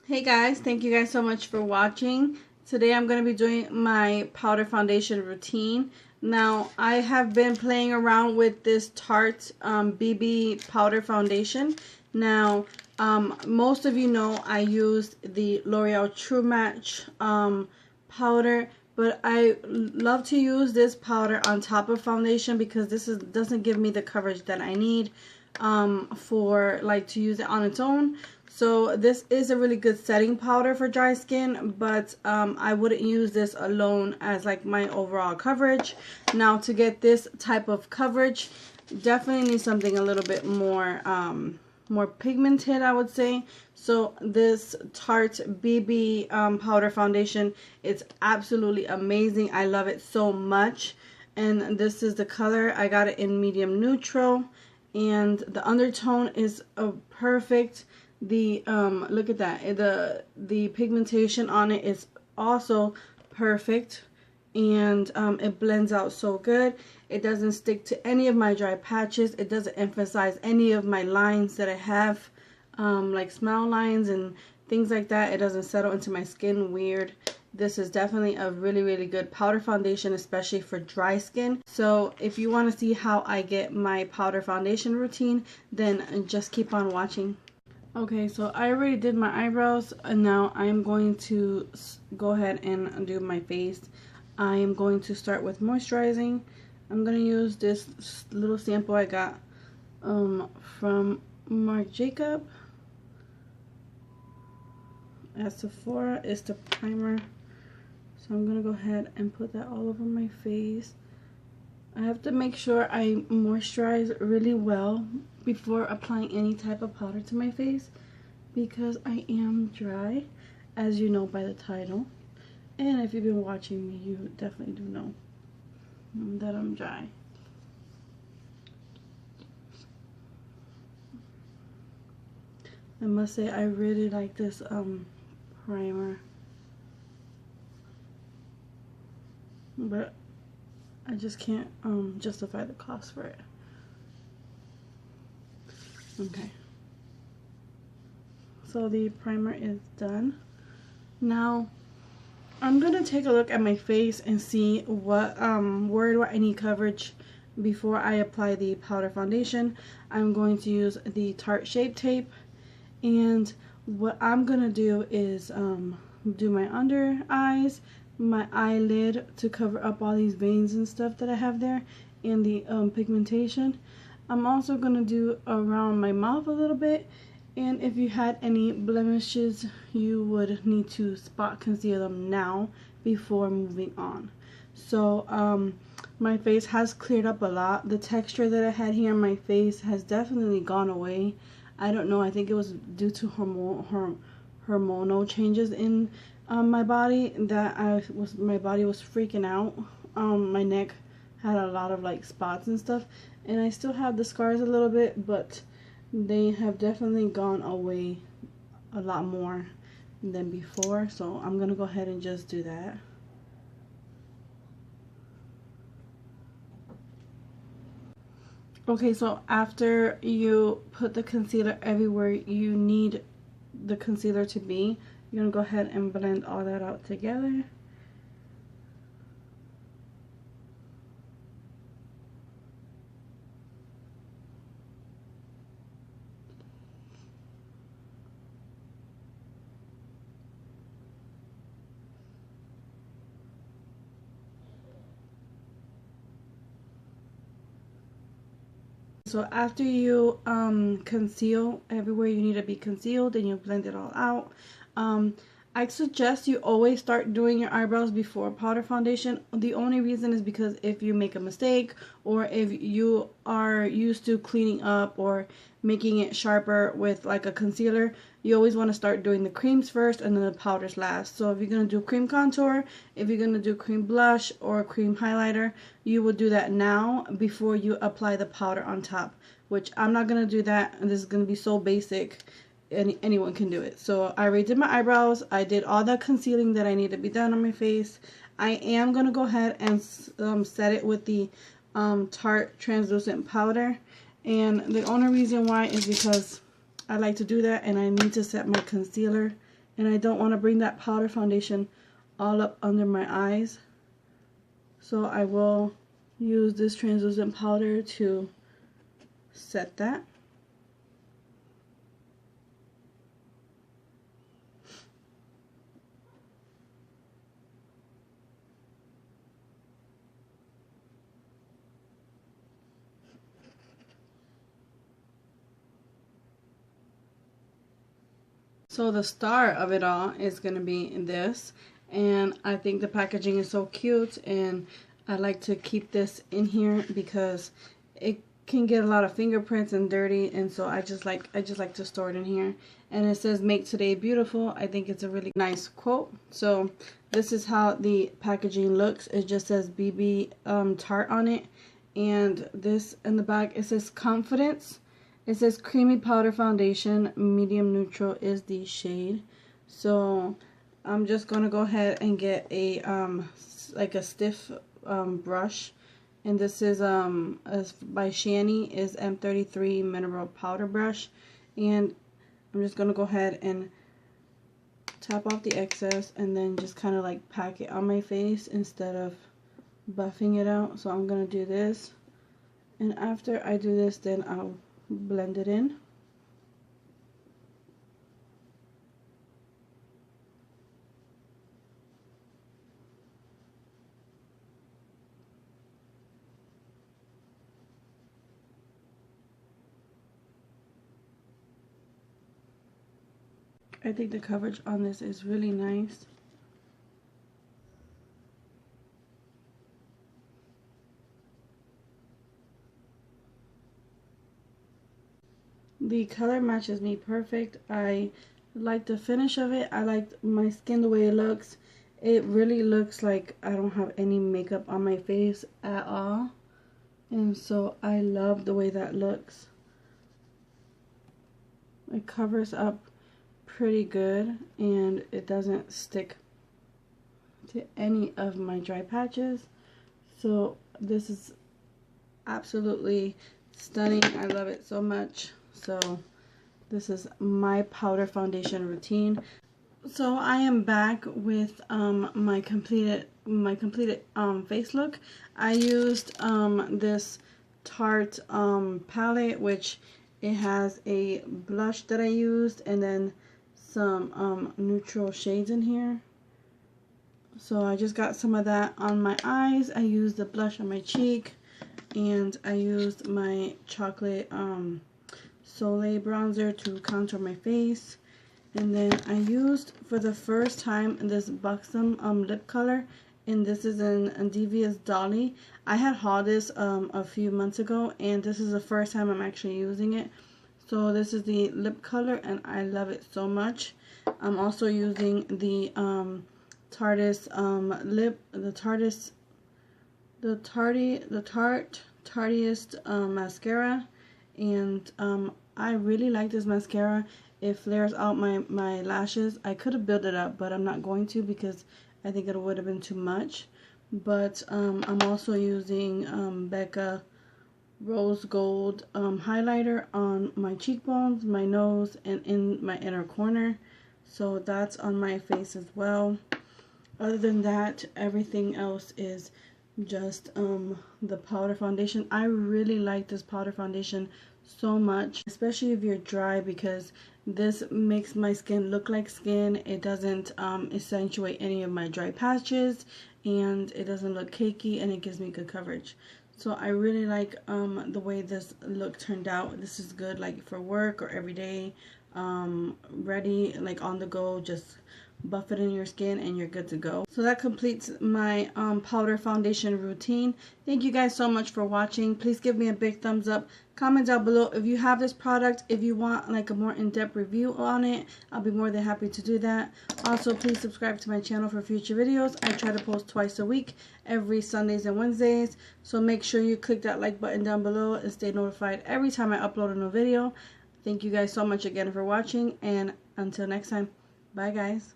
Hey guys, thank you guys so much for watching. Today I'm going to be doing my powder foundation routine. Now I have been playing around with this Tarte BB powder foundation. Now most of you know I used the L'Oreal True Match powder, but I love to use this powder on top of foundation because doesn't give me the coverage that I need for to use it on its own. So this is a really good setting powder for dry skin, but I wouldn't use this alone as my overall coverage. Now to get this type of coverage, definitely need something a little bit more more pigmented, I would say. So this Tarte BB powder foundation, it's absolutely amazing. I love it so much. And this is the color. I got it in medium neutral, and the undertone is perfect. The look at that, the pigmentation on it is also perfect, and it blends out so good. It doesn't stick to any of my dry patches. It doesn't emphasize any of my lines that I have, like smile lines and things like that. It doesn't settle into my skin weird. This is definitely a really good powder foundation, especially for dry skin. So if you want to see how I get my powder foundation routine, then just keep on watching. Okay, so I already did my eyebrows, and now I'm going to go ahead and do my face. I am going to start with moisturizing. I'm going to use this little sample I got from Marc Jacob at Sephora. It's the primer. So I'm going to go ahead and put that all over my face. I have to make sure I moisturize really well before applying any type of powder to my face, because I am dry, as you know by the title. And if you've been watching me, you definitely do know that I'm dry. I must say I really like this primer, but I just can't justify the cost for it. Okay, so the primer is done. Now I'm gonna take a look at my face and see what where do I need coverage before I apply the powder foundation. I'm going to use the Tarte Shape Tape, and what I'm gonna do is do my under eyes, my eyelid to cover up all these veins and stuff that I have there, and the pigmentation. I'm also going to do around my mouth a little bit, and if you had any blemishes, you would need to spot conceal them now before moving on. So my face has cleared up a lot. The texture that I had here on my face has definitely gone away. I don't know, I think it was due to hormonal changes in my body that my body was freaking out. My neck had a lot of spots and stuff, and I still have the scars a little bit, but they have definitely gone away a lot more than before. So I'm gonna go ahead and just do that. Okay, so after you put the concealer everywhere you need the concealer to be, you're gonna go ahead and blend all that out together. So after you conceal everywhere you need to be concealed and you blend it all out, I suggest you always start doing your eyebrows before powder foundation. The only reason is because if you make a mistake, or if you are used to cleaning up or making it sharper with a concealer, you always want to start doing the creams first and then the powders last. So if you're going to do cream contour, if you're going to do cream blush or cream highlighter, you will do that now before you apply the powder on top, which I'm not going to do that, and this is going to be so basic. Anyone can do it. So I already did my eyebrows. I did all the concealing that I need to be done on my face. I am going to go ahead and set it with the Tarte translucent powder, and the only reason why is because I like to do that, and I need to set my concealer and I don't want to bring that powder foundation all up under my eyes. So I will use this translucent powder to set that. So the star of it all is going to be this, and I think the packaging is so cute, and I like to keep this in here because it can get a lot of fingerprints and dirty, and so I just like to store it in here. And it says "Make Today Beautiful." I think it's a really nice quote. So this is how the packaging looks. It just says BB Tart on it, and this in the back it says Confidence. It says creamy powder foundation, medium neutral is the shade. So I'm just gonna go ahead and get a like a stiff brush, and this is by Shani, is M33 mineral powder brush, and I'm just gonna go ahead and tap off the excess and then just kind of like pack it on my face instead of buffing it out. So I'm gonna do this, and after I do this, then I'll blend it in. I think the coverage on this is really nice. The color matches me perfect. I like the finish of it. I like my skin the way it looks. It really looks like I don't have any makeup on my face at all. And so I love the way that looks. It covers up pretty good, and it doesn't stick to any of my dry patches. So this is absolutely stunning. I love it so much. So this is my powder foundation routine. So I am back with my completed face look. I used this Tarte palette, which it has a blush that I used, and then some neutral shades in here. So I just got some of that on my eyes. I used the blush on my cheek, and I used my chocolate Soleil bronzer to contour my face. And then I used for the first time this Buxom lip color, and this is in Devious Dolly. I had hauled this a few months ago, and this is the first time I'm actually using it. So this is the lip color, and I love it so much. I'm also using the Tarteist mascara, and I really like this mascara. It flares out my lashes. I could have built it up, but I'm not going to because I think it would have been too much. But I'm also using Becca Rose Gold highlighter on my cheekbones, my nose, and in my inner corner. So that's on my face as well. Other than that, everything else is just the powder foundation. I really like this powder foundation so much, especially if you're dry, because this makes my skin look like skin. It doesn't accentuate any of my dry patches, and it doesn't look cakey, and it gives me good coverage. So I really like the way this look turned out. This is good like for work or everyday, ready, like on the go, just buff it in your skin and you're good to go. So that completes my powder foundation routine. Thank you guys so much for watching. Please give me a big thumbs up. Comment down below if you have this product. If you want like a more in-depth review on it, I'll be more than happy to do that. Also, please subscribe to my channel for future videos. I try to post twice a week, every Sundays and Wednesdays. So make sure you click that like button down below and stay notified every time I upload a new video. Thank you guys so much again for watching, and until next time, bye guys.